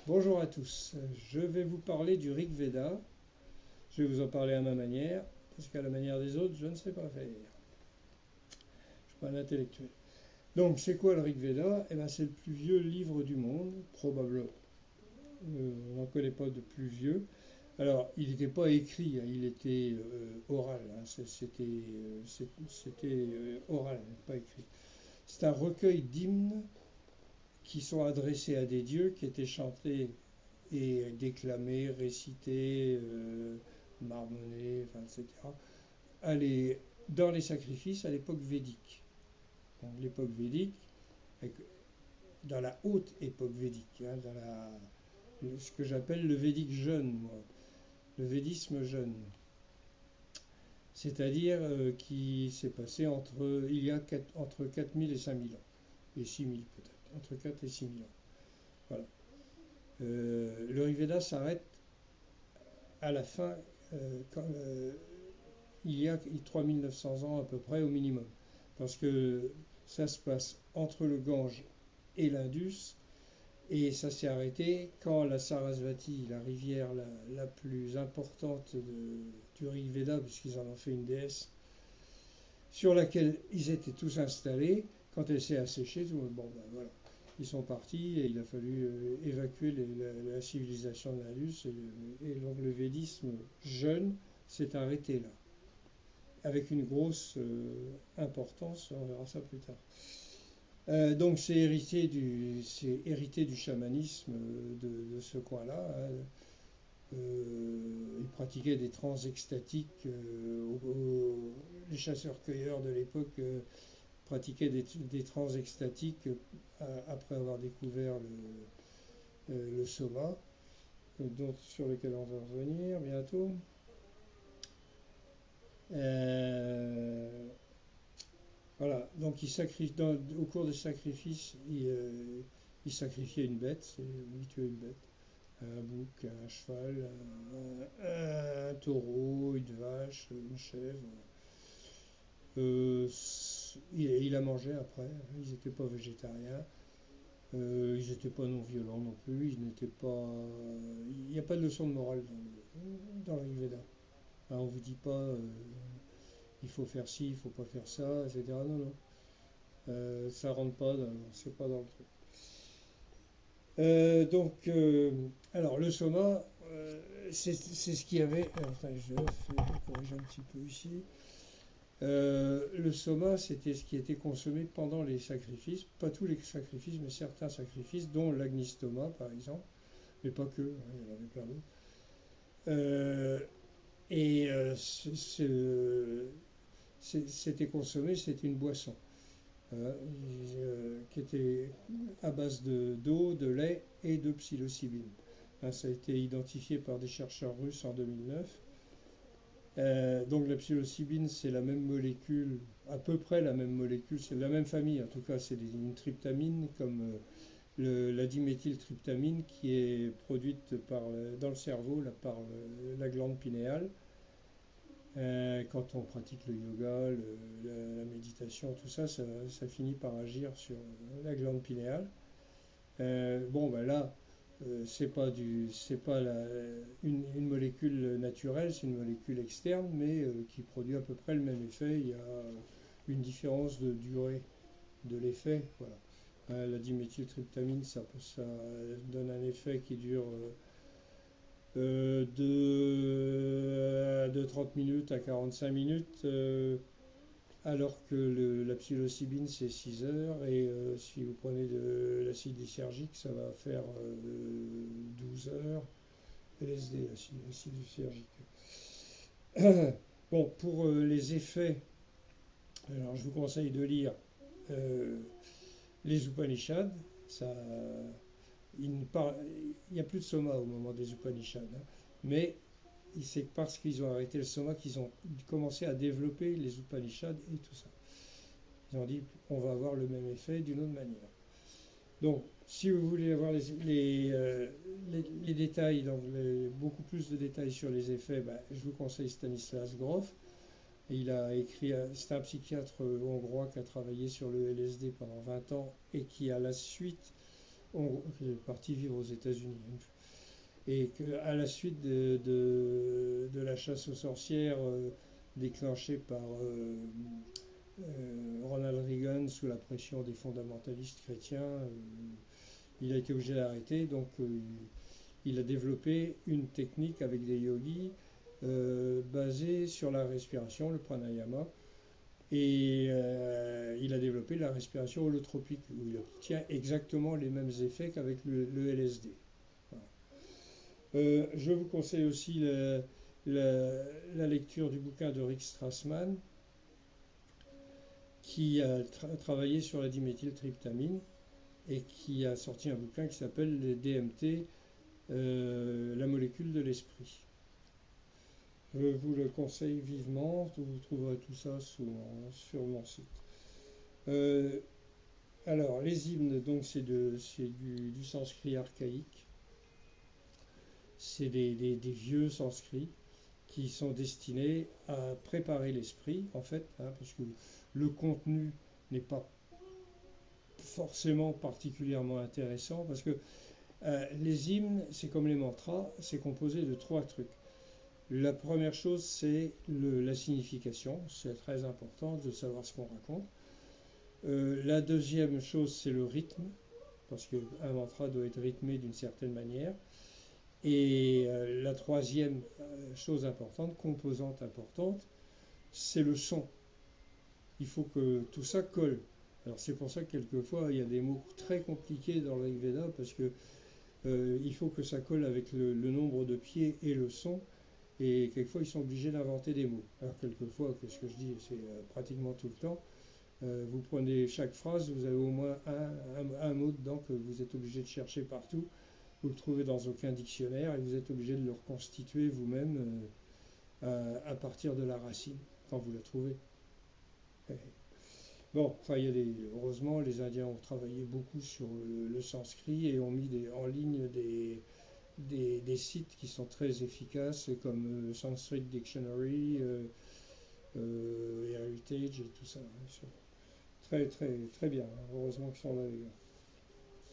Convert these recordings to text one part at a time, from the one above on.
Bonjour à tous, je vais vous parler du Rig Veda. Je vais vous en parler à ma manière, parce qu'à la manière des autres, je ne sais pas faire. Je suis pas un intellectuel. Donc, c'est quoi le Rig Veda? Eh bien, c'est le plus vieux livre du monde, probablement. On n'en connaît pas de plus vieux. Alors, il n'était pas écrit, hein, il était oral. Hein, c'était oral, pas écrit. C'est un recueil d'hymnes qui sont adressés à des dieux, qui étaient chantés et déclamé, récité, marmonné, enfin, etc. Allez, dans les sacrifices à l'époque védique. Donc l'époque védique, dans la haute époque védique, hein, ce que j'appelle le védique jeune, moi, le védisme jeune. C'est-à-dire qui s'est passé entre 4000 et 5000 ans, et 6000 peut-être, entre 4 et 6000 ans. Voilà. Le Rigveda s'arrête à la fin, quand, il y a 3900 ans à peu près au minimum. Parce que ça se passe entre le Gange et l'Indus, et ça s'est arrêté quand la Sarasvati, la rivière la plus importante du Rig Veda, puisqu'ils en ont fait une déesse, sur laquelle ils étaient tous installés, quand elle s'est asséchée, tout le monde, bon ben voilà, ils sont partis et il a fallu évacuer la civilisation de l'Indus, et donc le védisme jeune s'est arrêté là avec une grosse importance, on verra ça plus tard. Donc c'est hérité du chamanisme de ce coin-là. Hein. Ils pratiquaient des trans extatiques. Les chasseurs-cueilleurs de l'époque pratiquaient des trans extatiques après avoir découvert le soma, sur lequel on va revenir bientôt. Euh, Voilà, donc au cours des sacrifices, il sacrifiait une bête, il tuait une bête, un bouc, un cheval, un taureau, une vache, une chèvre. Il la mangeait après, ils n'étaient pas végétariens, ils n'étaient pas non violents non plus, ils n'étaient pas. Il n'y a pas de leçon de morale dans l'Ayurveda. Hein, on ne vous dit pas il faut faire ci, il ne faut pas faire ça, etc. Non, non. Ça rentre pas, c'est pas dans le truc. Donc, alors le soma, c'est ce qu'il y avait. Enfin, je vais corriger un petit peu ici. Le soma, c'était ce qui était consommé pendant les sacrifices, pas tous les sacrifices, mais certains sacrifices, dont l'agnistoma par exemple, mais pas que, hein, il y en avait plein d'autres. Et c'était consommé, c'était une boisson. Qui était à base d'eau, de lait et de psilocybine. Hein, ça a été identifié par des chercheurs russes en 2009. Donc la psilocybine, c'est la même molécule, à peu près la même molécule, c'est la même famille, en tout cas c'est une tryptamine comme la diméthyltryptamine qui est produite dans le cerveau par la glande pinéale. Quand on pratique le yoga, la méditation, tout ça, ça finit par agir sur la glande pinéale. Bon, ben là, c'est pas une molécule naturelle, c'est une molécule externe, mais qui produit à peu près le même effet. Il y a une différence de durée de l'effet. Voilà. La diméthyltryptamine, ça donne un effet qui dure de 30 minutes à 45 minutes, alors que la psilocybine c'est 6 heures, et si vous prenez de l'acide lysergique, ça va faire 12 heures. LSD, l'acide lysergique. Bon, pour les effets, alors je vous conseille de lire euh, les Upanishads. Ça, il n'y a plus de soma au moment des Upanishads, hein, mais c'est parce qu'ils ont arrêté le soma qu'ils ont commencé à développer les Upanishads et tout ça. Ils ont dit on va avoir le même effet d'une autre manière. Donc, si vous voulez avoir les détails, donc beaucoup plus de détails sur les effets, ben, je vous conseille Stanislas Grof. Il a écrit, c'est un psychiatre hongrois qui a travaillé sur le LSD pendant 20 ans et qui, à la suite qui est parti vivre aux États-Unis. Et qu'à la suite de la chasse aux sorcières déclenchée par Ronald Reagan sous la pression des fondamentalistes chrétiens, il a été obligé d'arrêter. Donc il a développé une technique avec des yogis basée sur la respiration, le pranayama. Et il a développé la respiration holotropique, où il obtient exactement les mêmes effets qu'avec le LSD. Voilà. Je vous conseille aussi la lecture du bouquin de Rick Strassman, qui a travaillé sur la diméthyltryptamine et qui a sorti un bouquin qui s'appelle les DMT, la molécule de l'esprit. Je vous le conseille vivement, vous trouverez tout ça sur mon site. Alors, les hymnes, donc c'est du sanskrit archaïque, c'est des vieux sanskrits qui sont destinés à préparer l'esprit, en fait, hein, parce que le contenu n'est pas forcément particulièrement intéressant, parce que les hymnes, c'est comme les mantras, c'est composé de trois trucs. La première chose, c'est la signification, c'est très important de savoir ce qu'on raconte. La deuxième chose, c'est le rythme, parce qu'un mantra doit être rythmé d'une certaine manière. Et la troisième chose importante, composante importante, c'est le son. Il faut que tout ça colle. Alors c'est pour ça que quelquefois il y a des mots très compliqués dans le Rig Veda, parce que il faut que ça colle avec le nombre de pieds et le son. Et quelquefois, ils sont obligés d'inventer des mots. Alors, quelquefois, ce que je dis, c'est pratiquement tout le temps. Vous prenez chaque phrase, vous avez au moins un mot dedans que vous êtes obligé de chercher partout. Vous le trouvez dans aucun dictionnaire et vous êtes obligé de le reconstituer vous-même à partir de la racine, quand vous la trouvez. Bon, enfin, heureusement, les Indiens ont travaillé beaucoup sur le sanskrit et ont mis en ligne des sites qui sont très efficaces, comme Sanskrit Dictionary, Heritage et tout ça. Hein, très, très, très bien. Heureusement qu'ils sont là, les gars.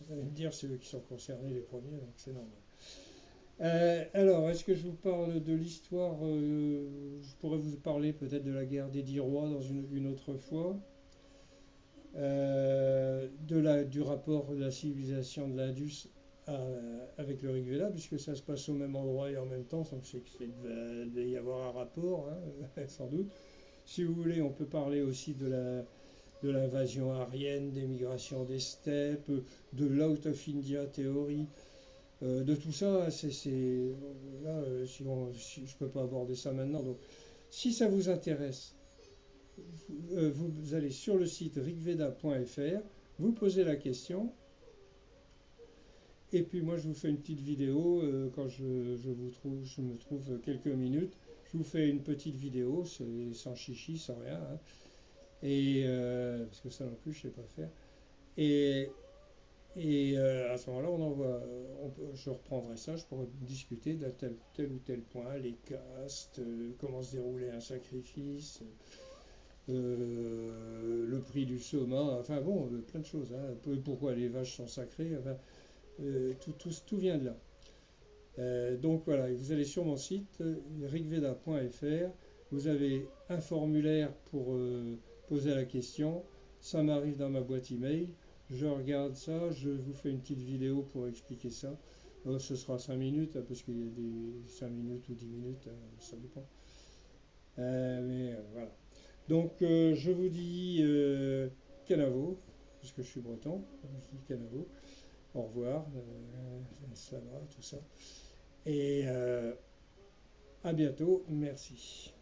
Vous allez me dire, c'est eux qui sont concernés les premiers, donc c'est normal. Alors, est-ce que je vous parle de l'histoire je pourrais vous parler peut-être de la guerre des 10 rois dans une autre fois. Du rapport de la civilisation de l'Indus avec le Rig Veda, puisque ça se passe au même endroit et en même temps, donc c'est qu'il devait y avoir un rapport, hein, sans doute. Si vous voulez, on peut parler aussi de l'invasion aryenne, des migrations des steppes, de l'Out of India théorie, de tout ça. Là, si je ne peux pas aborder ça maintenant. Donc, si ça vous intéresse, vous allez sur le site rigveda.fr, vous posez la question, et puis moi je vous fais une petite vidéo quand je me trouve quelques minutes. Je vous fais une petite vidéo, c'est sans chichi, sans rien, hein, et parce que ça non plus je sais pas faire. Et, à ce moment-là, je reprendrai ça, je pourrais discuter de tel ou tel point, les castes, comment se déroulait un sacrifice, le prix du soma, enfin bon, plein de choses. Hein. Pourquoi les vaches sont sacrées, enfin, tout vient de là. Donc voilà, vous allez sur mon site rigveda.fr, vous avez un formulaire pour poser la question, ça m'arrive dans ma boîte email, je regarde ça, je vous fais une petite vidéo pour expliquer ça. Ce sera 5 minutes, hein, parce qu'il y a des 5 minutes ou 10 minutes, ça dépend. Mais voilà. Donc je vous dis canavo, puisque je suis breton, je dis canavo, au revoir, slava, tout ça. Et à bientôt, merci.